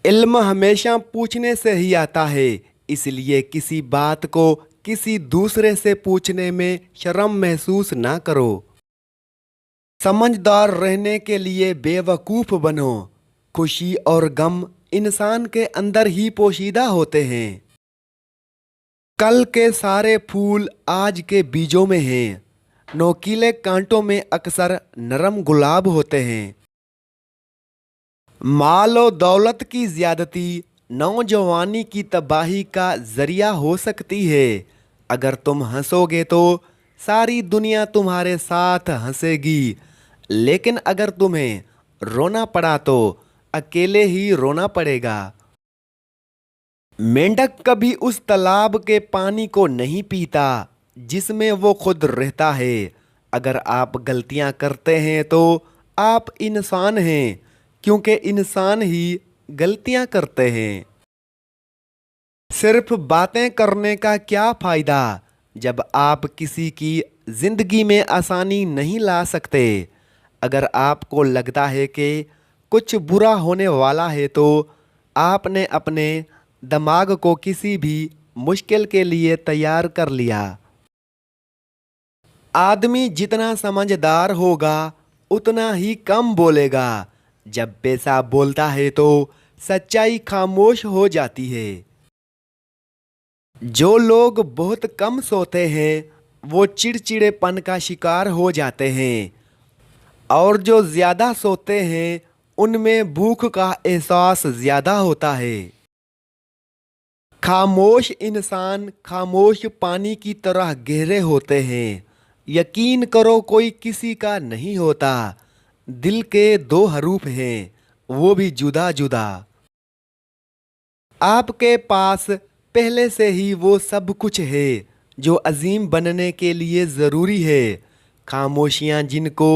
इल्म हमेशा पूछने से ही आता है, इसलिए किसी बात को किसी दूसरे से पूछने में शर्म महसूस ना करो। समझदार रहने के लिए बेवकूफ़ बनो। खुशी और गम इंसान के अंदर ही पोशीदा होते हैं। कल के सारे फूल आज के बीजों में हैं। नोकीले कांटों में अक्सर नरम गुलाब होते हैं। माल और दौलत की ज्यादती नौजवानी की तबाही का जरिया हो सकती है। अगर तुम हंसोगे तो सारी दुनिया तुम्हारे साथ हंसेगी, लेकिन अगर तुम्हें रोना पड़ा तो अकेले ही रोना पड़ेगा। मेंढक कभी उस तालाब के पानी को नहीं पीता जिसमें वो खुद रहता है। अगर आप गलतियां करते हैं तो आप इंसान हैं, क्योंकि इंसान ही गलतियां करते हैं। सिर्फ बातें करने का क्या फायदा जब आप किसी की जिंदगी में आसानी नहीं ला सकते। अगर आपको लगता है कि कुछ बुरा होने वाला है तो आपने अपने दिमाग को किसी भी मुश्किल के लिए तैयार कर लिया। आदमी जितना समझदार होगा उतना ही कम बोलेगा। जब पैसा बोलता है तो सच्चाई खामोश हो जाती है। जो लोग बहुत कम सोते हैं वो चिड़चिड़ेपन का शिकार हो जाते हैं, और जो ज्यादा सोते हैं उनमें भूख का एहसास ज्यादा होता है। खामोश इंसान खामोश पानी की तरह गहरे होते हैं। यकीन करो कोई किसी का नहीं होता। दिल के दो हरूफ हैं, वो भी जुदा जुदा। आपके पास पहले से ही वो सब कुछ है जो अजीम बनने के लिए ज़रूरी है। खामोशियाँ जिनको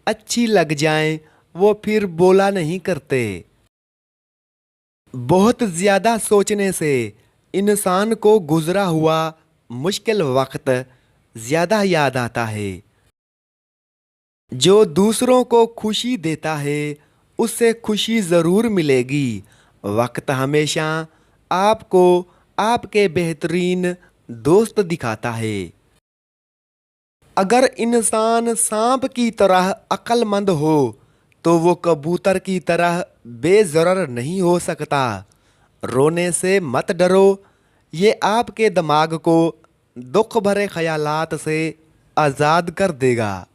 अच्छी लग जाएं वो फिर बोला नहीं करते। बहुत ज़्यादा सोचने से इंसान को गुजरा हुआ मुश्किल वक्त ज़्यादा याद आता है। जो दूसरों को खुशी देता है उससे खुशी ज़रूर मिलेगी। वक्त हमेशा आपको आपके बेहतरीन दोस्त दिखाता है। अगर इंसान सांप की तरह अक्लमंद हो तो वो कबूतर की तरह बेज़रर नहीं हो सकता। रोने से मत डरो, ये आपके दिमाग को दुख भरे ख्यालात से आज़ाद कर देगा।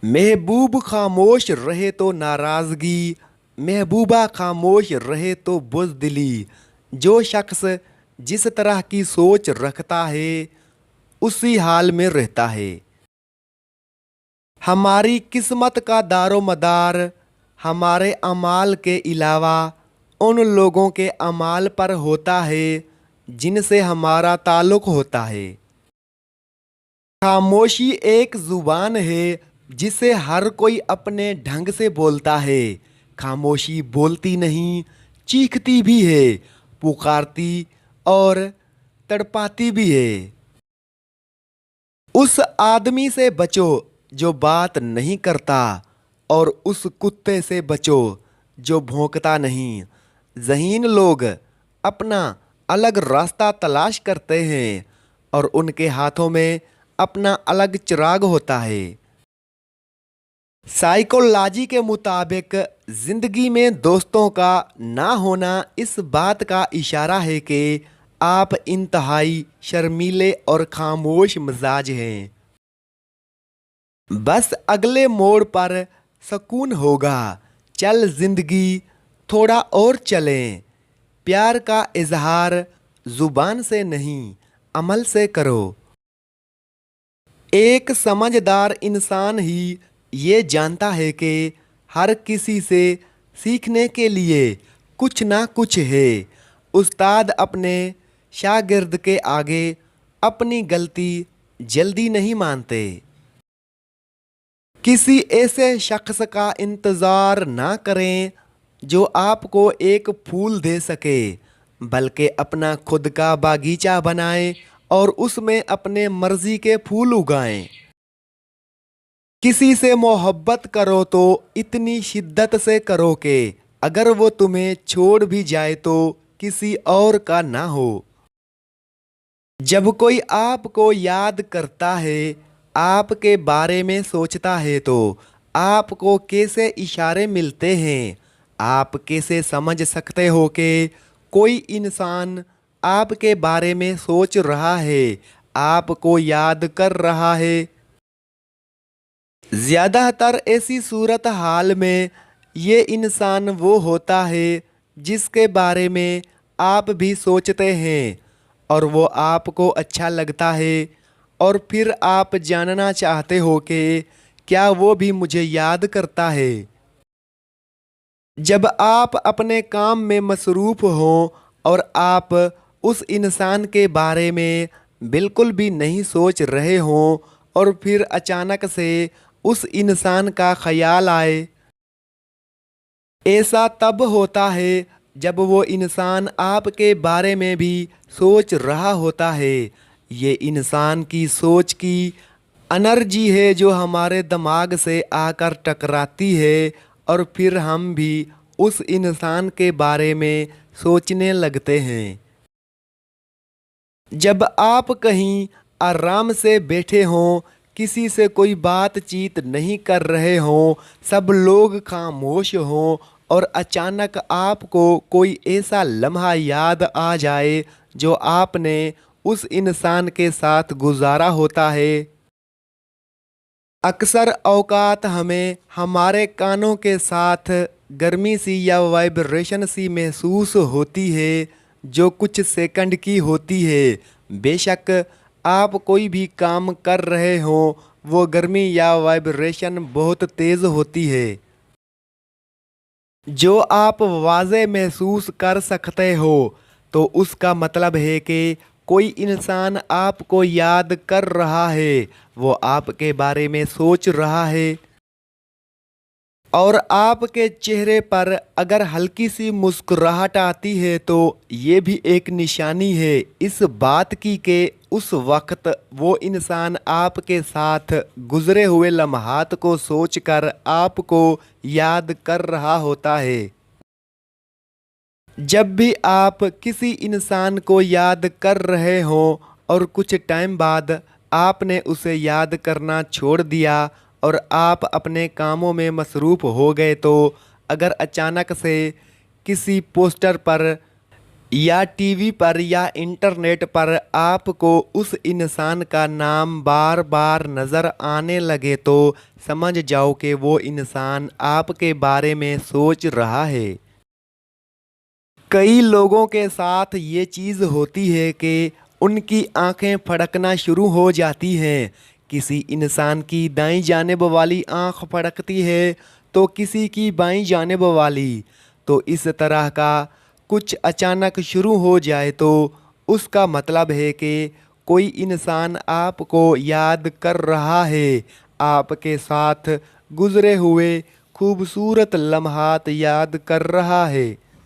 महबूब खामोश रहे तो नाराज़गी, महबूबा खामोश रहे तो बुज़दिली। जो शख्स जिस तरह की सोच रखता है उसी हाल में रहता है। हमारी किस्मत का दारोमदार हमारे अमाल के अलावा उन लोगों के अमाल पर होता है जिनसे हमारा ताल्लुक होता है। खामोशी एक जुबान है जिसे हर कोई अपने ढंग से बोलता है। खामोशी बोलती नहीं, चीखती भी है, पुकारती और तड़पाती भी है। उस आदमी से बचो जो बात नहीं करता, और उस कुत्ते से बचो जो भौंकता नहीं। ज़हीन लोग अपना अलग रास्ता तलाश करते हैं और उनके हाथों में अपना अलग चिराग होता है। साइकोलॉजी के मुताबिक जिंदगी में दोस्तों का ना होना इस बात का इशारा है कि आप इंतहाई शर्मीले और खामोश मिजाज हैं। बस अगले मोड़ पर सुकून होगा। चल जिंदगी थोड़ा और चलें। प्यार का इजहार जुबान से नहीं, अमल से करो। एक समझदार इंसान ही ये जानता है कि हर किसी से सीखने के लिए कुछ ना कुछ है। उस्ताद अपने शागिर्द के आगे अपनी गलती जल्दी नहीं मानते। किसी ऐसे शख्स का इंतज़ार ना करें जो आपको एक फूल दे सके, बल्कि अपना खुद का बागीचा बनाएं और उसमें अपने मर्जी के फूल उगाएं। किसी से मोहब्बत करो तो इतनी शिद्दत से करो कि अगर वो तुम्हें छोड़ भी जाए तो किसी और का ना हो। जब कोई आपको याद करता है, आपके बारे में सोचता है तो आपको कैसे इशारे मिलते हैं? आप कैसे समझ सकते हो कि कोई इंसान आपके बारे में सोच रहा है, आपको याद कर रहा है? ज़्यादातर ऐसी सूरत हाल में ये इंसान वो होता है जिसके बारे में आप भी सोचते हैं और वो आपको अच्छा लगता है, और फिर आप जानना चाहते हो कि क्या वो भी मुझे याद करता है। जब आप अपने काम में मसरूफ़ हों और आप उस इंसान के बारे में बिल्कुल भी नहीं सोच रहे हों और फिर अचानक से उस इंसान का ख्याल आए, ऐसा तब होता है जब वो इंसान आपके बारे में भी सोच रहा होता है। ये इंसान की सोच की एनर्जी है जो हमारे दिमाग से आकर टकराती है और फिर हम भी उस इंसान के बारे में सोचने लगते हैं। जब आप कहीं आराम से बैठे हों, किसी से कोई बातचीत नहीं कर रहे हों, सब लोग खामोश हों और अचानक आपको कोई ऐसा लम्हा याद आ जाए जो आपने उस इंसान के साथ गुजारा होता है। अक्सर औकात हमें हमारे कानों के साथ गर्मी सी या वाइब्रेशन सी महसूस होती है जो कुछ सेकंड की होती है। बेशक आप कोई भी काम कर रहे हो, वो गर्मी या वाइब्रेशन बहुत तेज़ होती है जो आप वाज़े महसूस कर सकते हो। तो उसका मतलब है कि कोई इंसान आपको याद कर रहा है, वो आपके बारे में सोच रहा है। और आपके चेहरे पर अगर हल्की सी मुस्कुराहट आती है तो ये भी एक निशानी है इस बात की कि उस वक्त वो इंसान आपके साथ गुजरे हुए लम्हात को सोचकर आपको याद कर रहा होता है। जब भी आप किसी इंसान को याद कर रहे हो और कुछ टाइम बाद आपने उसे याद करना छोड़ दिया और आप अपने कामों में मसरूफ़ हो गए, तो अगर अचानक से किसी पोस्टर पर या टीवी पर या इंटरनेट पर आपको उस इंसान का नाम बार बार नज़र आने लगे तो समझ जाओ कि वो इंसान आपके बारे में सोच रहा है। कई लोगों के साथ ये चीज़ होती है कि उनकी आंखें फड़कना शुरू हो जाती हैं। किसी इंसान की दाईं जानिब वाली आंख फड़कती है तो किसी की बाईं जानिब वाली। तो इस तरह का कुछ अचानक शुरू हो जाए तो उसका मतलब है कि कोई इंसान आपको याद कर रहा है, आपके साथ गुजरे हुए खूबसूरत लम्हात याद कर रहा है।